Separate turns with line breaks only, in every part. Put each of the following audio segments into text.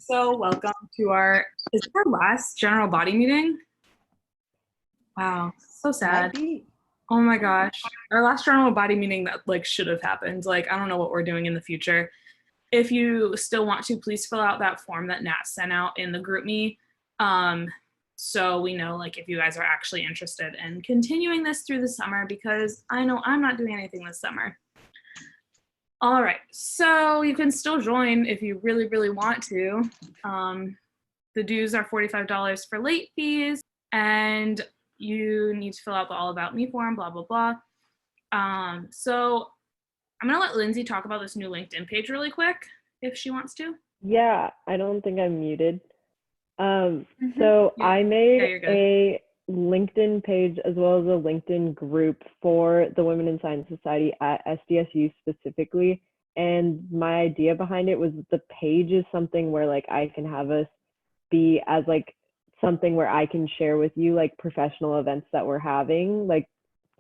So welcome to is it our last general body meeting? Wow, so sad. Oh my gosh. Our last general body meeting that should have happened. I don't know what we're doing in the future. If you still want to, please fill out that form that Nat sent out in the group me. So we know if you guys are actually interested in continuing this through the summer, because I know I'm not doing anything this summer. All right, so you can still join if you really, really want to. The dues are $45 for late fees, and you need to fill out the All About Me form, blah, blah, blah. So I'm gonna let Lindsay talk about this new LinkedIn page really quick, if she wants to.
Yeah, I don't think I'm muted. So I made a LinkedIn page as well as a LinkedIn group for the Women in Science Society at SDSU specifically. And my idea behind it was the page is something where I can have us be as something where I can share with you professional events that we're having, like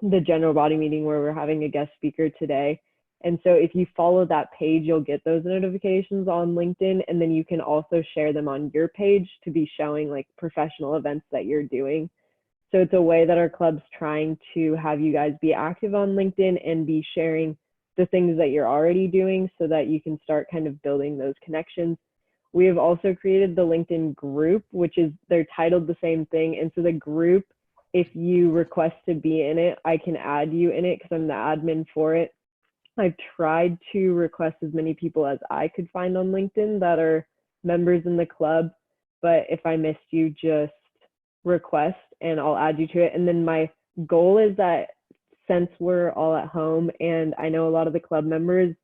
the general body meeting where we're having a guest speaker today. And so if you follow that page, you'll get those notifications on LinkedIn, and then you can also share them on your page to be showing professional events that you're doing. So it's a way that our club's trying to have you guys be active on LinkedIn and be sharing the things that you're already doing so that you can start kind of building those connections. We have also created the LinkedIn group, they're titled the same thing. And so the group, if you request to be in it, I can add you in it because I'm the admin for it. I've tried to request as many people as I could find on LinkedIn that are members in the club, but if I missed you, just request and I'll add you to it. And then my goal is that since we're all at home, and I know a lot of the club members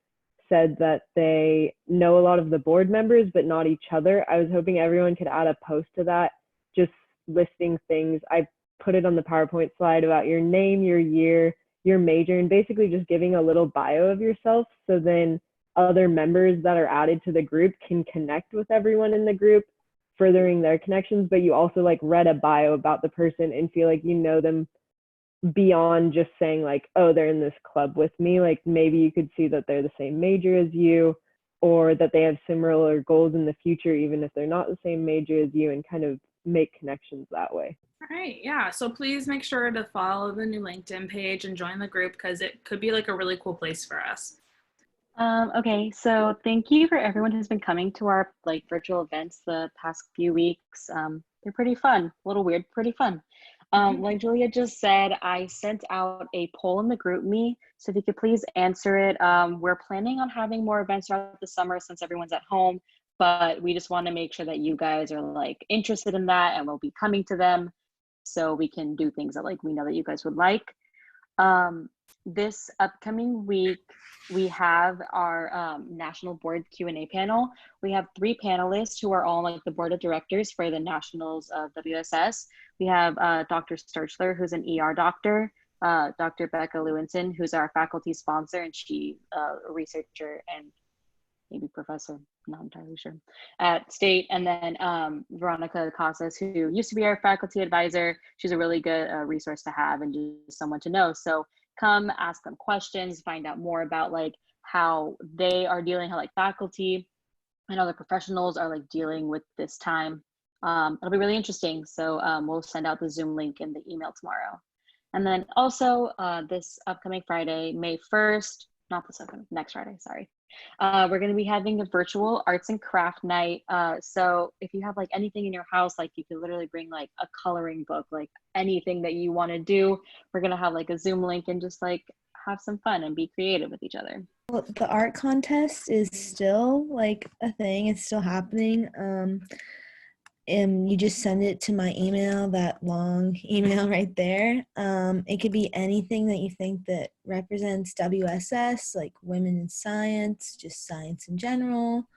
said that they know a lot of the board members, but not each other, I was hoping everyone could add a post to that, just listing things. I put it on the PowerPoint slide about your name, your year, your major, and basically just giving a little bio of yourself. So then other members that are added to the group can connect with everyone in the group, furthering their connections. But you also read a bio about the person and feel you know them beyond just saying oh, they're in this club with me. Maybe you could see that they're the same major as you, or that they have similar goals in the future, even if they're not the same major as you, and kind of make connections that way.
All right, yeah, so please make sure to follow the new LinkedIn page and join the group because it could be a really cool place for us.
Okay, so thank you for everyone who's been coming to our virtual events the past few weeks. They're pretty fun, a little weird, pretty fun. Like Julia just said, I sent out a poll in the group me, so if you could please answer it. We're planning on having more events throughout the summer since everyone's at home, but we just want to make sure that you guys are interested in that and we'll be coming to them so we can do things that we know that you guys would like. This upcoming week, we have our national board Q&A panel. We have 3 panelists who are all the board of directors for the nationals of WSS. We have Dr. Sturchler, who's an ER doctor, Dr. Becca Lewinson, who's our faculty sponsor, and she a researcher and maybe professor, not entirely sure, at State. And then Veronica Casas, who used to be our faculty advisor. She's a really good resource to have and just someone to know. So come ask them questions, find out more about how they are dealing, how faculty and other professionals are dealing with this time. It'll be really interesting. So we'll send out the Zoom link in the email tomorrow. And then also this upcoming Friday, May 1st, not this upcoming, next Friday, sorry. We're going to be having a virtual arts and craft night. So if you have anything in your house, you can literally bring a coloring book, anything that you want to do. We're going to have a Zoom link and just have some fun and be creative with each other.
Well, the art contest is still a thing. It's still happening. And you just send it to my email, that long email right there. It could be anything that you think that represents WSS, women in science, just science in general.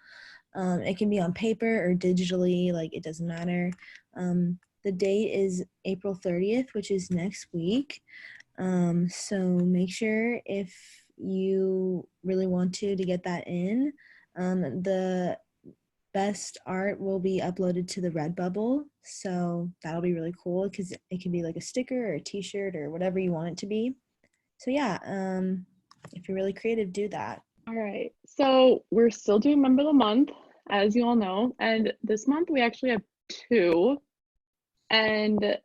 It can be on paper or digitally, it doesn't matter. The date is April 30th, which is next week. So make sure if you really want to get that in. The best art will be uploaded to the Redbubble, so that'll be really cool because it can be a sticker or a t-shirt or whatever you want it to be. So yeah, if you're really creative, do that.
All right, so we're still doing Member of the Month. as you all know. And this month we actually have 2. And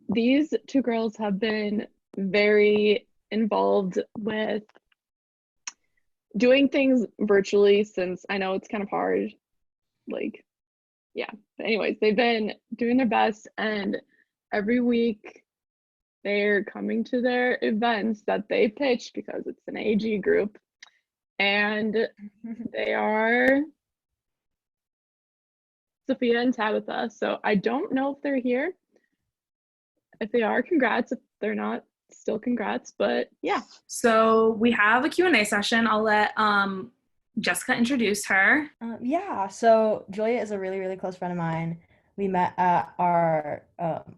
these 2 girls have been very involved with doing things virtually, since I know it's kind of hard. Like, yeah. But anyways, they've been doing their best, and every week they're coming to their events that they pitched because it's an AG group, and they are Sophia and Tabitha. So I don't know if they're here. If they are, congrats. If they're not, still congrats. But yeah.
So we have a Q&A session. I'll let Jessica introduce her.
Yeah, so Julia is a really, really close friend of mine. We met at our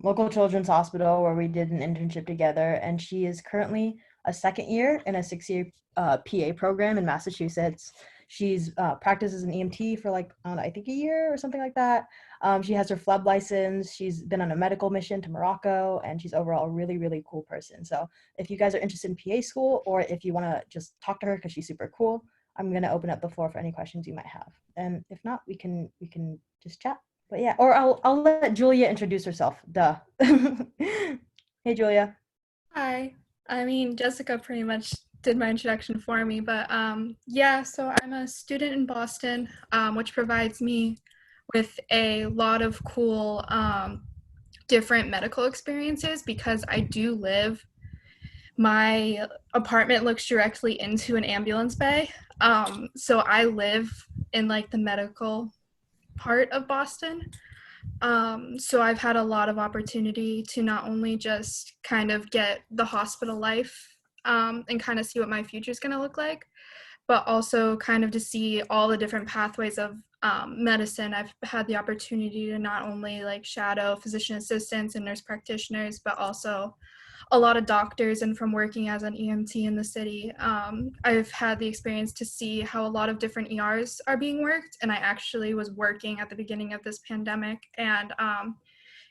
local children's hospital where we did an internship together, and she is currently a second year in a 6-year PA program in Massachusetts. She's practiced as an EMT for like, I think a year or something like that. She has her FLEB license. She's been on a medical mission to Morocco, and she's overall a really, really cool person. So if you guys are interested in PA school, or if you want to just talk to her because she's super cool, I'm going to open up the floor for any questions you might have. And if not, we can just chat. But yeah, or I'll let Julia introduce herself. Duh. Hey, Julia.
Hi. I mean, Jessica pretty much did my introduction for me, but yeah, so I'm a student in Boston, which provides me with a lot of cool different medical experiences because I do live. My apartment looks directly into an ambulance bay. So I live in like the medical part of Boston. So I've had a lot of opportunity to not only just kind of get the hospital life and kind of see what my future is going to look like, but also kind of to see all the different pathways of medicine. I've had the opportunity to not only like shadow physician assistants and nurse practitioners, but also a lot of doctors, and from working as an EMT in the city, I've had the experience to see how a lot of different ERs are being worked, and I actually was working at the beginning of this pandemic, and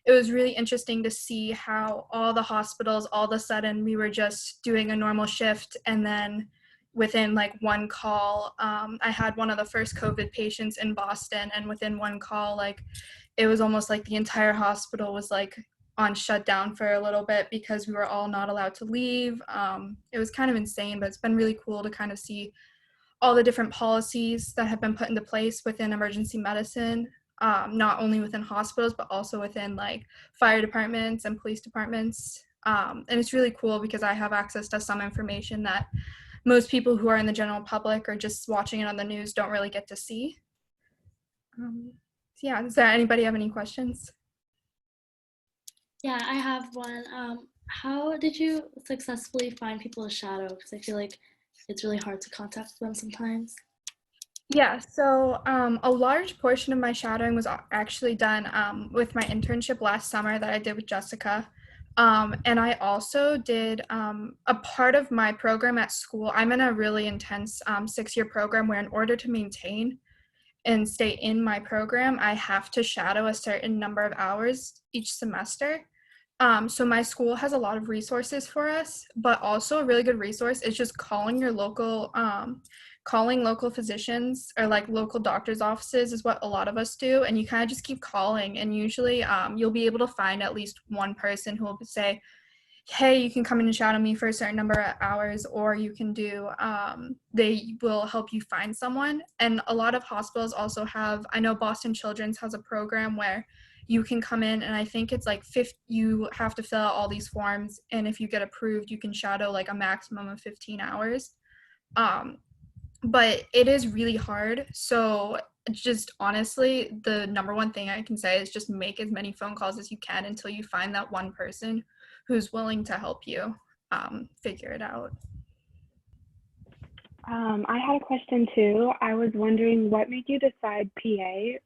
it was really interesting to see how all the hospitals, all of a sudden, we were just doing a normal shift, and then within like one call, I had one of the first COVID patients in Boston, and within one call, like it was almost like the entire hospital was like on shutdown for a little bit because we were all not allowed to leave. It was kind of insane, but it's been really cool to kind of see all the different policies that have been put into place within emergency medicine, not only within hospitals, but also within like fire departments and police departments. And it's really cool because I have access to some information that most people who are in the general public or just watching it on the news don't really get to see. Yeah, does anybody have any questions?
Yeah, I have one. How did you successfully find people to shadow? Because I feel like it's really hard to contact them sometimes.
Yeah, so a large portion of my shadowing was actually done with my internship last summer that I did with Jessica. And I also did a part of my program at school. I'm in a really intense 6-year program where in order to maintain and stay in my program, I have to shadow a certain number of hours each semester. So my school has a lot of resources for us, but also a really good resource is just calling your local, calling local physicians or like local doctor's offices is what a lot of us do. And you kind of just keep calling, and usually you'll be able to find at least one person who will say, hey, you can come in and shadow me for a certain number of hours, or you can do, they will help you find someone. And a lot of hospitals also have, I know Boston Children's has a program where you can come in, and I think it's like you have to fill out all these forms, and if you get approved, you can shadow like a maximum of 15 hours. But it is really hard. So just honestly, the number one thing I can say is just make as many phone calls as you can until you find that one person who's willing to help you figure it out.
I had a question too. I was wondering what made you decide PA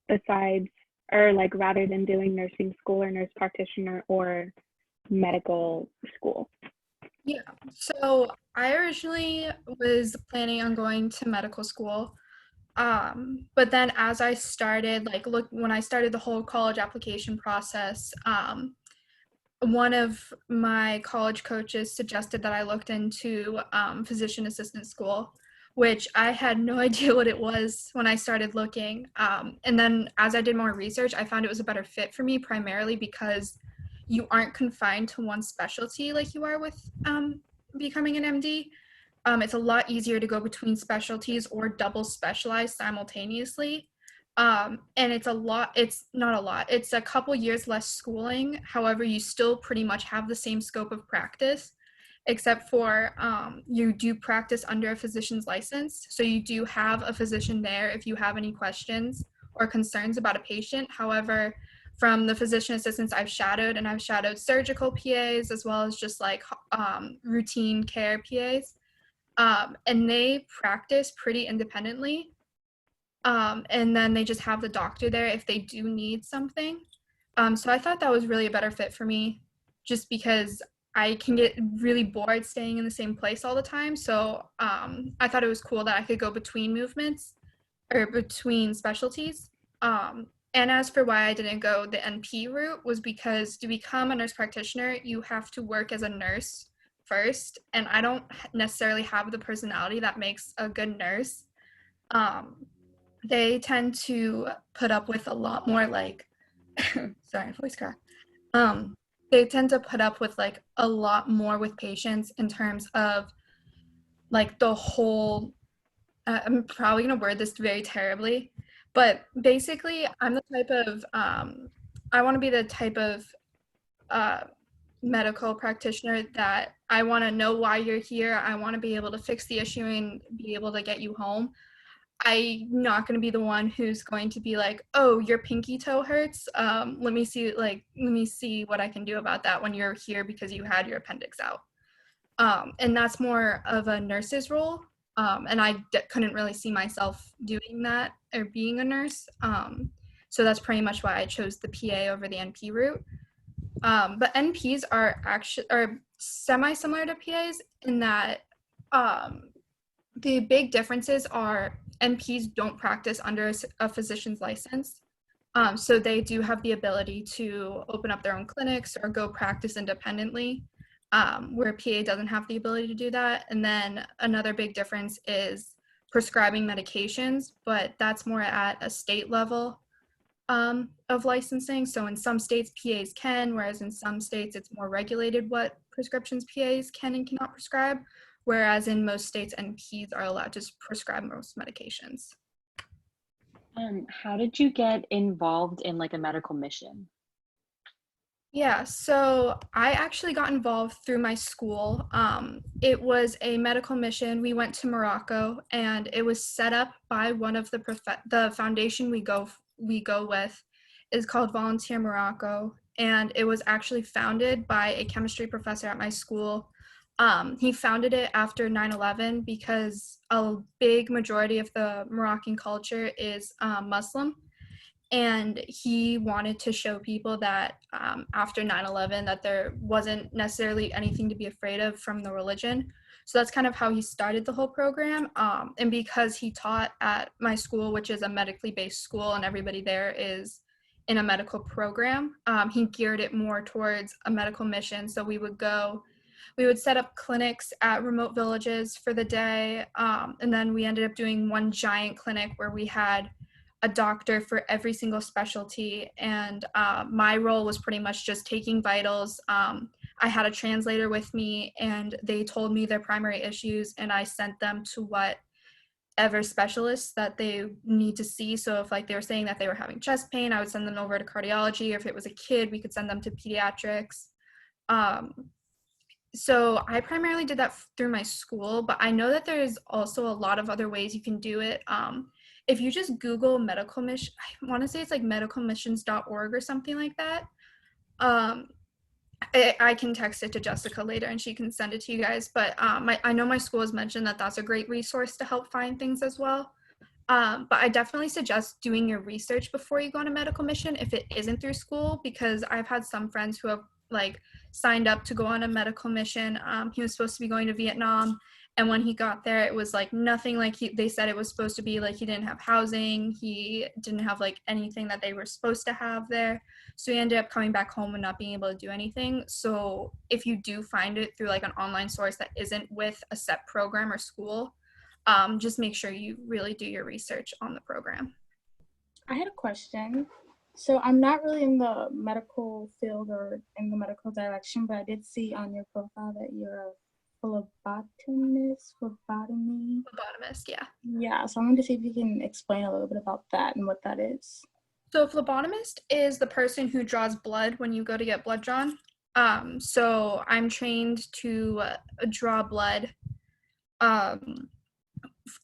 besides, or like rather than doing nursing school or nurse practitioner or medical school?
Yeah, so I originally was planning on going to medical school. But then as I started, when I started the whole college application process, one of my college coaches suggested that I looked into physician assistant school, which I had no idea what it was when I started looking. And then as I did more research, I found it was a better fit for me, primarily because you aren't confined to one specialty like you are with becoming an MD. It's a lot easier to go between specialties or double specialize simultaneously. And it's not a lot, it's a couple years less schooling. However, you still pretty much have the same scope of practice, except for you do practice under a physician's license. So you do have a physician there if you have any questions or concerns about a patient. However, from the physician assistants I've shadowed, and I've shadowed surgical PAs as well as just like routine care PAs, and they practice pretty independently. And then they just have the doctor there if they do need something. So I thought that was really a better fit for me, just because I can get really bored staying in the same place all the time. So I thought it was cool that I could go between movements or between specialties. And as for why I didn't go the NP route, was because to become a nurse practitioner, you have to work as a nurse first. And I don't necessarily have the personality that makes a good nurse. They tend to put up with a lot more like, sorry, voice crack. They tend to put up with like a lot more with patients in terms of like the whole, I'm probably gonna word this very terribly, but basically I'm the type of, I wanna be the type of medical practitioner that I wanna know why you're here. I wanna be able to fix the issue and be able to get you home. I'm not going to be the one who's going to be like, oh, your pinky toe hurts. Let me see what I can do about that when you're here because you had your appendix out. And that's more of a nurse's role. And I couldn't really see myself doing that or being a nurse. So that's pretty much why I chose the PA over the NP route. But NPs are semi-similar to PAs in that the big differences are NPs don't practice under a physician's license. So they do have the ability to open up their own clinics or go practice independently, where PA doesn't have the ability to do that. And then another big difference is prescribing medications, but that's more at a state level of licensing. So in some states, PAs can, whereas in some states, it's more regulated what prescriptions PAs can and cannot prescribe. Whereas in most states, NPs are allowed to prescribe most medications.
How did you get involved in like a medical mission?
Yeah, so I actually got involved through my school. It was a medical mission. We went to Morocco, and it was set up by one of the foundation we go with is called Volunteer Morocco, and it was actually founded by a chemistry professor at my school. He founded it after 9/11 because a big majority of the Moroccan culture is Muslim. And he wanted to show people that after 9/11 that there wasn't necessarily anything to be afraid of from the religion. So that's kind of how he started the whole program. And because he taught at my school, which is a medically based school, and everybody there is in a medical program, he geared it more towards a medical mission. So we would set up clinics at remote villages for the day. And then we ended up doing one giant clinic where we had a doctor for every single specialty. And my role was pretty much just taking vitals. I had a translator with me, and they told me their primary issues, and I sent them to whatever specialists that they need to see. So if like they were saying that they were having chest pain, I would send them over to cardiology. If it was a kid, we could send them to pediatrics. So I primarily did that through my school, but I know that there's also a lot of other ways you can do it. If you just Google medical mission, I want to say it's like medicalmissions.org or something like that. I can text it to Jessica later and she can send it to you guys. But I know my school has mentioned that that's a great resource to help find things as well. But I definitely suggest doing your research before you go on a medical mission if it isn't through school, because I've had some friends who have like signed up to go on a medical mission. He was supposed to be going to Vietnam, and when he got there, it was like nothing like they said it was supposed to be. Like he didn't have housing, he didn't have like anything that they were supposed to have there. So he ended up coming back home and not being able to do anything. So if you do find it through like an online source that isn't with a set program or school, just make sure you really do your research on the program.
I had a question. So I'm not really in the medical field or in the medical direction, but I did see on your profile that you're a phlebotomist,
Phlebotomist, yeah.
Yeah, so I wanted to see if you can explain a little bit about that and what that is.
So phlebotomist is the person who draws blood when you go to get blood drawn. So I'm trained to draw blood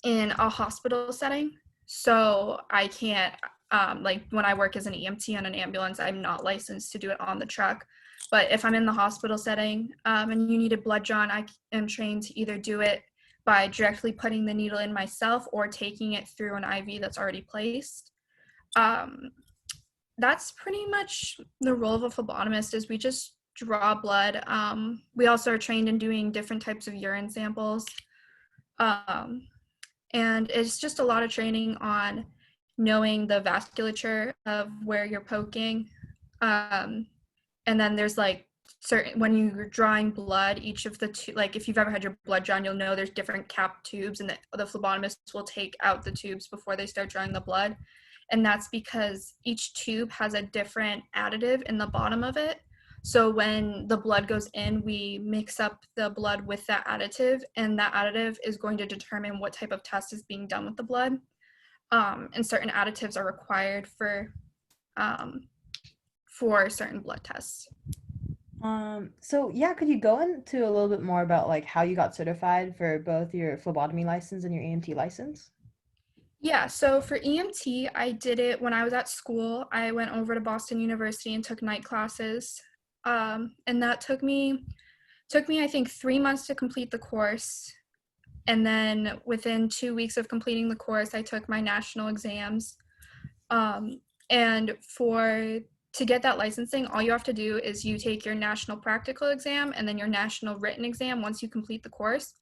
in a hospital setting. So I can't, like when I work as an EMT on an ambulance, I'm not licensed to do it on the truck. But if I'm in the hospital setting and you need a blood drawn, I am trained to either do it by directly putting the needle in myself or taking it through an IV that's already placed. That's pretty much the role of a phlebotomist, is we just draw blood. We also are trained in doing different types of urine samples. And it's just a lot of training on knowing the vasculature of where you're poking. And then there's like certain, when you're drawing blood, each of the like if you've ever had your blood drawn, you'll know there's different capped tubes, and the phlebotomists will take out the tubes before they start drawing the blood. And that's because each tube has a different additive in the bottom of it. So when the blood goes in, we mix up the blood with that additive, and that additive is going to determine what type of test is being done with the blood. And certain additives are required for certain blood tests.
So yeah, could you go into a little bit more about like how you got certified for both your phlebotomy license and your EMT license?
Yeah, so for EMT, I did it when I was at school. I went over to Boston University and took night classes. And that took me, I think, 3 months to complete the course. And then within 2 weeks of completing the course, I took my national exams. And to get that licensing, all you have to do is you take your national practical exam and then your national written exam once you complete the course.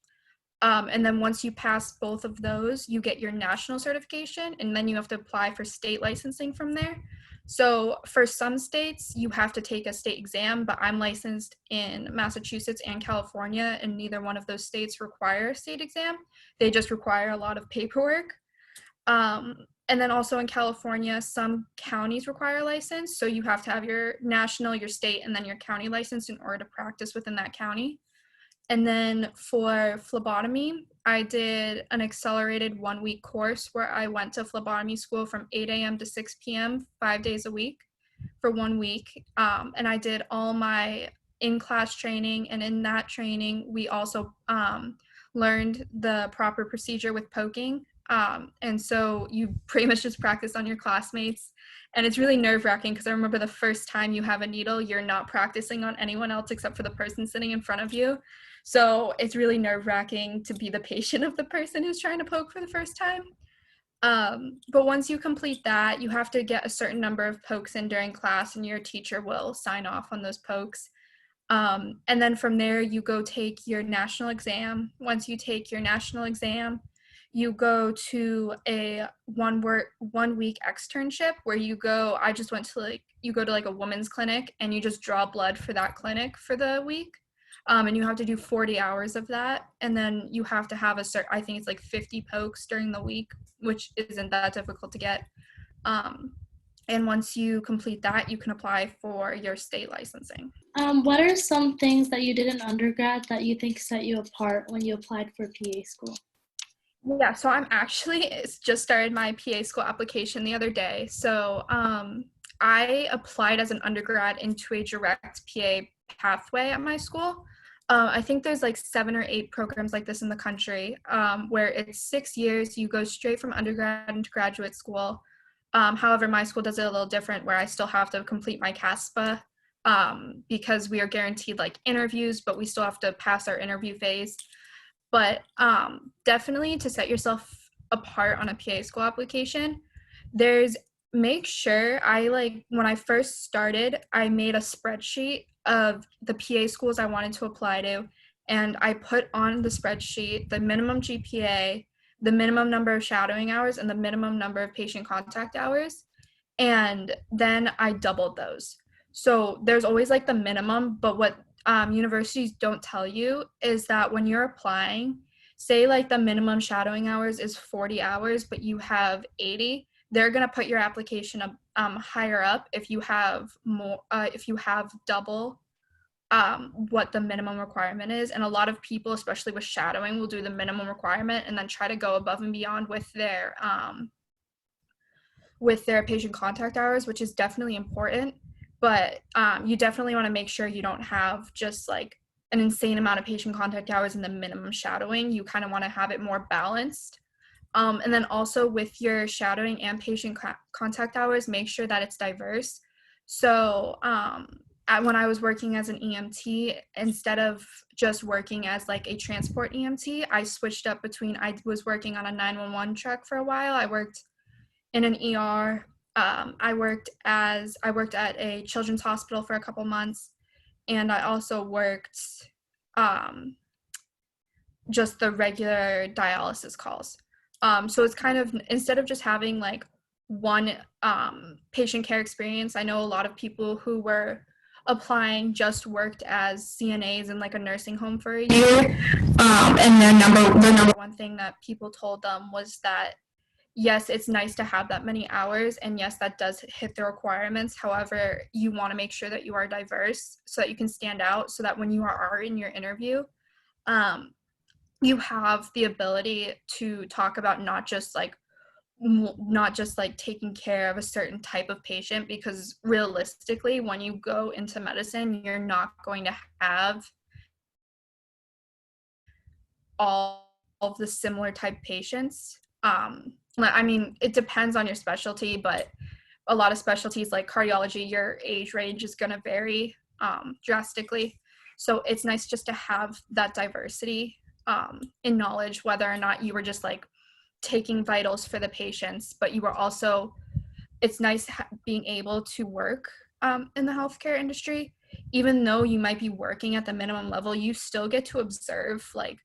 And then once you pass both of those, you get your national certification, and then you have to apply for state licensing from there. So for some states, you have to take a state exam, but I'm licensed in Massachusetts and California, and neither one of those states require a state exam. They just require a lot of paperwork. And then also in California, some counties require a license. So you have to have your national, your state, and then your county license in order to practice within that county. And then for phlebotomy, I did an accelerated 1-week course where I went to phlebotomy school from 8 a.m. to 6 p.m. 5 days a week for 1 week. And I did all my in-class training. And in that training, we also learned the proper procedure with poking. And so you pretty much just practice on your classmates. And it's really nerve-wracking because I remember the first time you have a needle, you're not practicing on anyone else except for the person sitting in front of you. So it's really nerve-wracking to be the patient of the person who's trying to poke for the first time. But once you complete that, you have to get a certain number of pokes in during class, and your teacher will sign off on those pokes. And then from there, you go take your national exam. Once you take your national exam, you go to a 1 week externship where you go to like a women's clinic, and you just draw blood for that clinic for the week. And you have to do 40 hours of that. And then you have to have I think it's like 50 pokes during the week, which isn't that difficult to get. And once you complete that, you can apply for your state licensing.
What are some things that you did in undergrad that you think set you apart when you applied for PA school?
Yeah, so it's just started my PA school application the other day. So I applied as an undergrad into a direct PA pathway at my school. I think there's like 7 or 8 programs like this in the country, where it's 6 years, you go straight from undergrad into graduate school. However, my school does it a little different, where I still have to complete my CASPA because we are guaranteed like interviews, but we still have to pass our interview phase. But definitely to set yourself apart on a PA school application, make sure when I first started, I made a spreadsheet of the PA schools I wanted to apply to, and I put on the spreadsheet the minimum GPA, the minimum number of shadowing hours, and the minimum number of patient contact hours, and then I doubled those. So there's always like the minimum, but what universities don't tell you is that when you're applying, say like the minimum shadowing hours is 40 hours, but you have 80, they're going to put your application up, higher up if you have more, if you have double what the minimum requirement is. And a lot of people, especially with shadowing, will do the minimum requirement and then try to go above and beyond with their patient contact hours, which is definitely important. But you definitely want to make sure you don't have just like an insane amount of patient contact hours in the minimum shadowing. You kind of want to have it more balanced. And then also with your shadowing and patient contact hours, make sure that it's diverse. So when I was working as an EMT, instead of just working as like a transport EMT, I switched up between, I was working on a 911 truck for a while. I worked in an ER. I worked at a children's hospital for a couple months. And I also worked just the regular dialysis calls. So it's kind of, instead of just having like one patient care experience, I know a lot of people who were applying just worked as CNAs in like a nursing home for a year. And the number one thing that people told them was that, yes, it's nice to have that many hours, and yes, that does hit the requirements. However, you want to make sure that you are diverse so that you can stand out, so that when you are in your interview, you have the ability to talk about not just like taking care of a certain type of patient, because realistically, when you go into medicine, you're not going to have all of the similar type patients. I mean, it depends on your specialty, but a lot of specialties like cardiology, your age range is going to vary drastically. So it's nice just to have that diversity in knowledge, whether or not you were just like taking vitals for the patients, but you were also, it's nice being able to work in the healthcare industry. Even though you might be working at the minimum level, you still get to observe, like,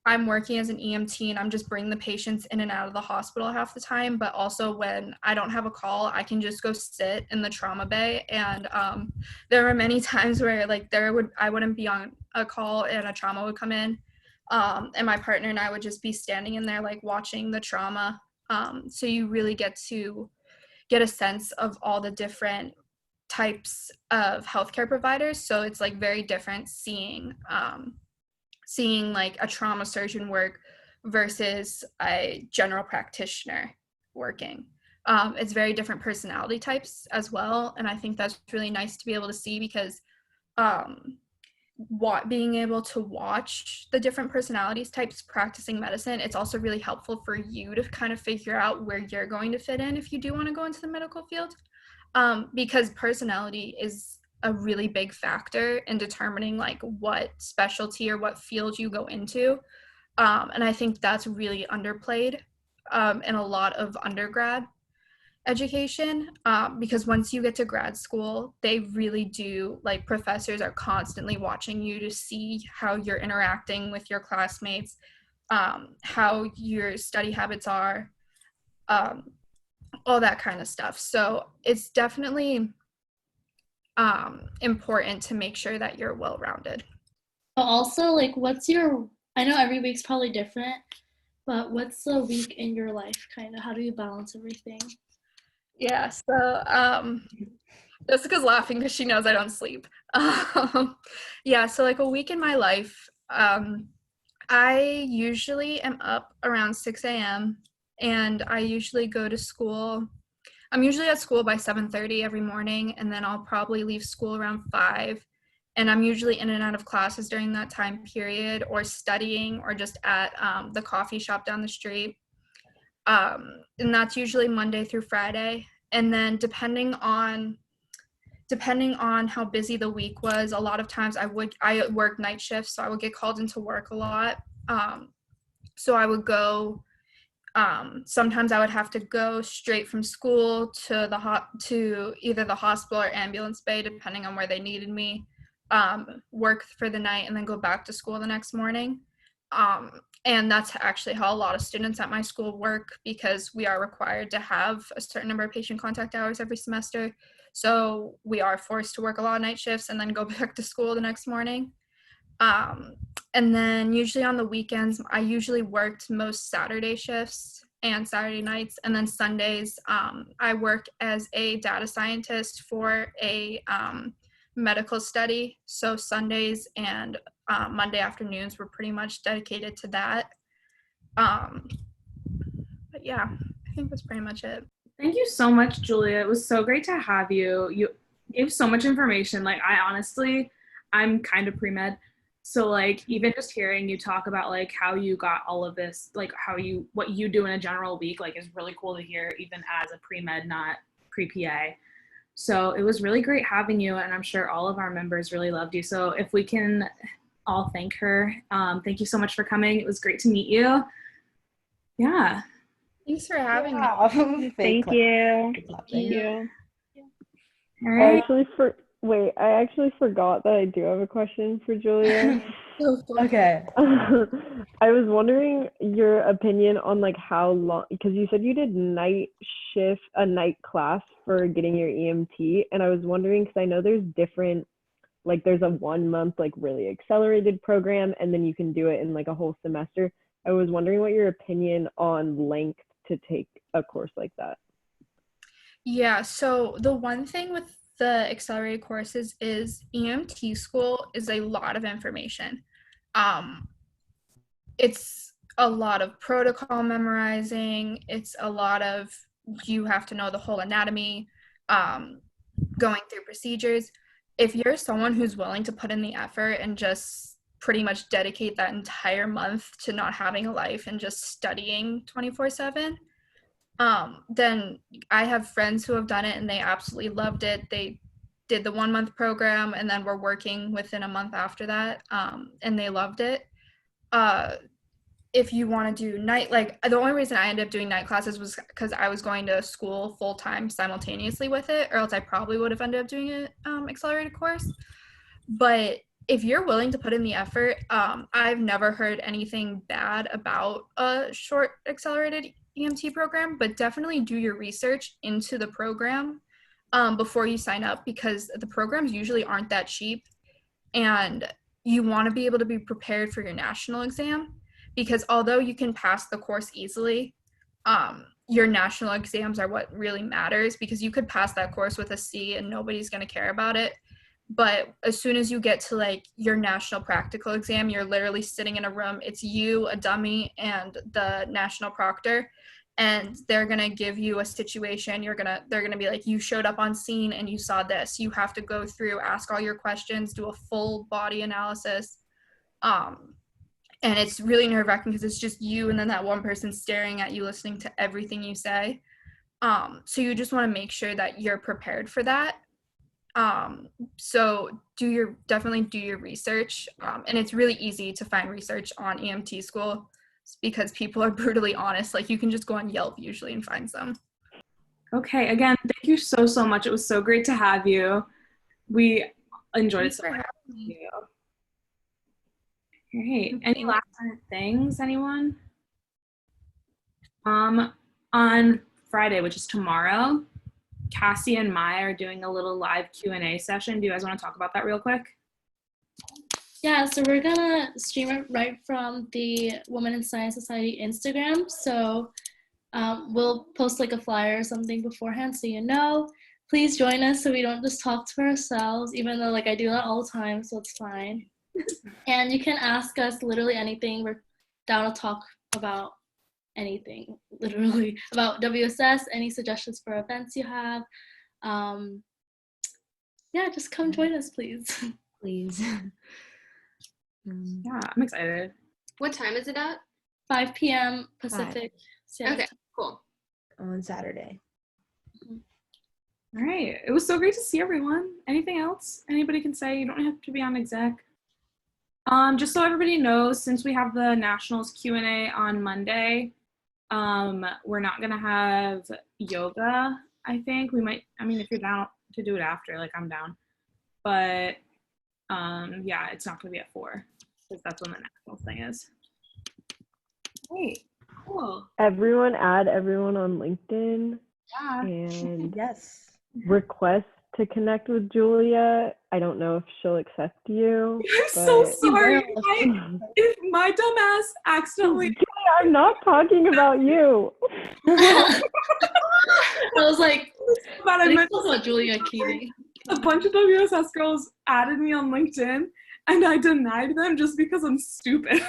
I'm working as an EMT and I'm just bringing the patients in and out of the hospital half the time, but also when I don't have a call, I can just go sit in the trauma bay. And there were many times where like I wouldn't be on a call and a trauma would come in, and my partner and I would just be standing in there like watching the trauma. So you really get to get a sense of all the different types of healthcare providers. So it's like very different seeing like a trauma surgeon work versus a general practitioner working. It's very different personality types as well. And I think that's really nice to be able to see, because being able to watch the different personalities types practicing medicine, it's also really helpful for you to kind of figure out where you're going to fit in if you do want to go into the medical field, because personality is a really big factor in determining like what specialty or what field you go into. And I think that's really underplayed in a lot of undergrad education, because once you get to grad school, they really do, like, professors are constantly watching you to see how you're interacting with your classmates, how your study habits are, all that kind of stuff. So it's definitely important to make sure that you're well-rounded.
Also, like, I know every week's probably different, but what's the week in your life, kind of? How do you balance everything?
Yeah, so Jessica's laughing because she knows I don't sleep. Yeah, so like a week in my life, I usually am up around 6 a.m. and I usually go to school. I'm usually at school by 7:30 every morning, and then I'll probably leave school around 5. And I'm usually in and out of classes during that time period, or studying, or just at the coffee shop down the street. And that's usually Monday through Friday. And then depending on how busy the week was, a lot of times I work night shifts, so I would get called into work a lot. So I would go, sometimes I would have to go straight from school to either the hospital or ambulance bay, depending on where they needed me, work for the night, and then go back to school the next morning. And that's actually how a lot of students at my school work, because we are required to have a certain number of patient contact hours every semester. So we are forced to work a lot of night shifts and then go back to school the next morning. And then usually on the weekends, I usually worked most Saturday shifts and Saturday nights. And then Sundays, I work as a data scientist for a medical study. So Sundays and Monday afternoons were pretty much dedicated to that. But yeah, I think that's pretty much it.
Thank you so much, Julia. It was so great to have you. You gave so much information. Like, I'm kind of pre-med. So like, even just hearing you talk about like how you got all of this, like what you do in a general week, like is really cool to hear even as a pre-med, not pre-PA. So it was really great having you. And I'm sure all of our members really loved you. So if we can all thank her. Thank you so much for coming. It was great to meet you. Yeah.
Thanks for having me.
Thank you.
Thank you.
All right.
I actually forgot that I do have a question for Julia.
Okay.
I was wondering your opinion on like how long, because you said you did a night class for getting your EMT, and I was wondering because I know there's different, like there's a 1 month like really accelerated program, and then you can do it in like a whole semester. I was wondering what your opinion on length to take a course like that.
Yeah, so the one thing with the accelerated courses is EMT school is a lot of information. It's a lot of protocol memorizing. It's a lot of, you have to know the whole anatomy, going through procedures. If you're someone who's willing to put in the effort and just pretty much dedicate that entire month to not having a life and just studying 24/7, then I have friends who have done it and they absolutely loved it. They did the 1 month program and then were working within a month after that, and they loved it. If you want to do night, like the only reason I ended up doing night classes was because I was going to school full time simultaneously with it, or else I probably would have ended up doing an accelerated course. But if you're willing to put in the effort, I've never heard anything bad about a short accelerated EMT program, but definitely do your research into the program before you sign up, because the programs usually aren't that cheap, and you want to be able to be prepared for your national exam, because although you can pass the course easily, your national exams are what really matters, because you could pass that course with a C and nobody's going to care about it. But as soon as you get to like your national practical exam, you're literally sitting in a room. It's you, a dummy, and the national proctor, and they're gonna give you a situation. They're gonna be like, you showed up on scene and you saw this. You have to go through, ask all your questions, do a full body analysis, and it's really nerve-wracking because it's just you and then that one person staring at you, listening to everything you say. So you just want to make sure that you're prepared for that. So definitely do your research, and it's really easy to find research on EMT school because people are brutally honest. Like, you can just go on Yelp usually and find some.
Okay, again, thank you so much. It was so great to have you. We enjoyed it so much. Great. Any last minute things, anyone? On Friday, which is tomorrow, Cassie and Mai are doing a little live Q&A session. Do you guys want to talk about that real quick?
Yeah, so we're gonna stream it right from the Women in Science Society Instagram. So we'll post like a flyer or something beforehand, so you know. Please join us so we don't just talk to ourselves, even though like I do that all the time, so it's fine. And you can ask us literally anything. We're down to talk about anything, literally, about WSS, any suggestions for events you have. Yeah, just come join us, please.
Please.
Yeah, I'm excited.
What time is it at?
5 p.m. Pacific.
Okay, cool.
On Saturday.
All right. It was so great to see everyone. Anything else anybody can say? You don't have to be on exec. Just so everybody knows, since we have the Nationals Q&A on Monday, we're not going to have yoga, I think. We might, I mean, if you're down to do it after, like, I'm down. But, yeah, it's not going to be at 4, because that's when the Nationals thing is. Great. Cool.
Everyone add everyone on LinkedIn.
Yeah.
And
Yes.
request to connect with Julia. I don't know if she'll accept you.
I'm so sorry. If my dumbass accidentally.
I'm not talking about you.
I was like,
but I meant
about Julia Keating.
A bunch of WSS girls added me on LinkedIn, and I denied them just because I'm stupid.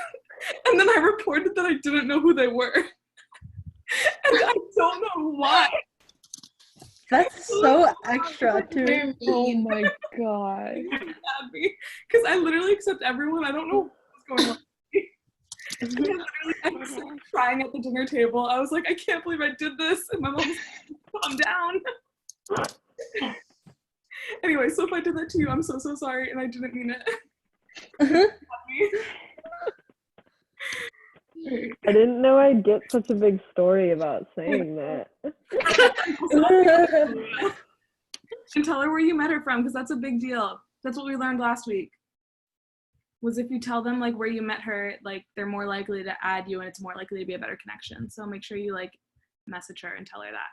And then I reported that I didn't know who they were. And I don't know why.
That's so extra too.
Oh my god.
Because I literally accept everyone. I don't know what's going on. I was like, crying at the dinner table. I was like, I can't believe I did this. And my mom was like, calm down. Anyway, so if I did that to you, I'm so sorry, and I didn't mean it.
I didn't know I'd get such a big story about saying that.
And tell her where you met her from, because that's a big deal. That's what we learned last week. Was if you tell them like where you met her, like they're more likely to add you, and it's more likely to be a better connection. So make sure you like message her and tell her that.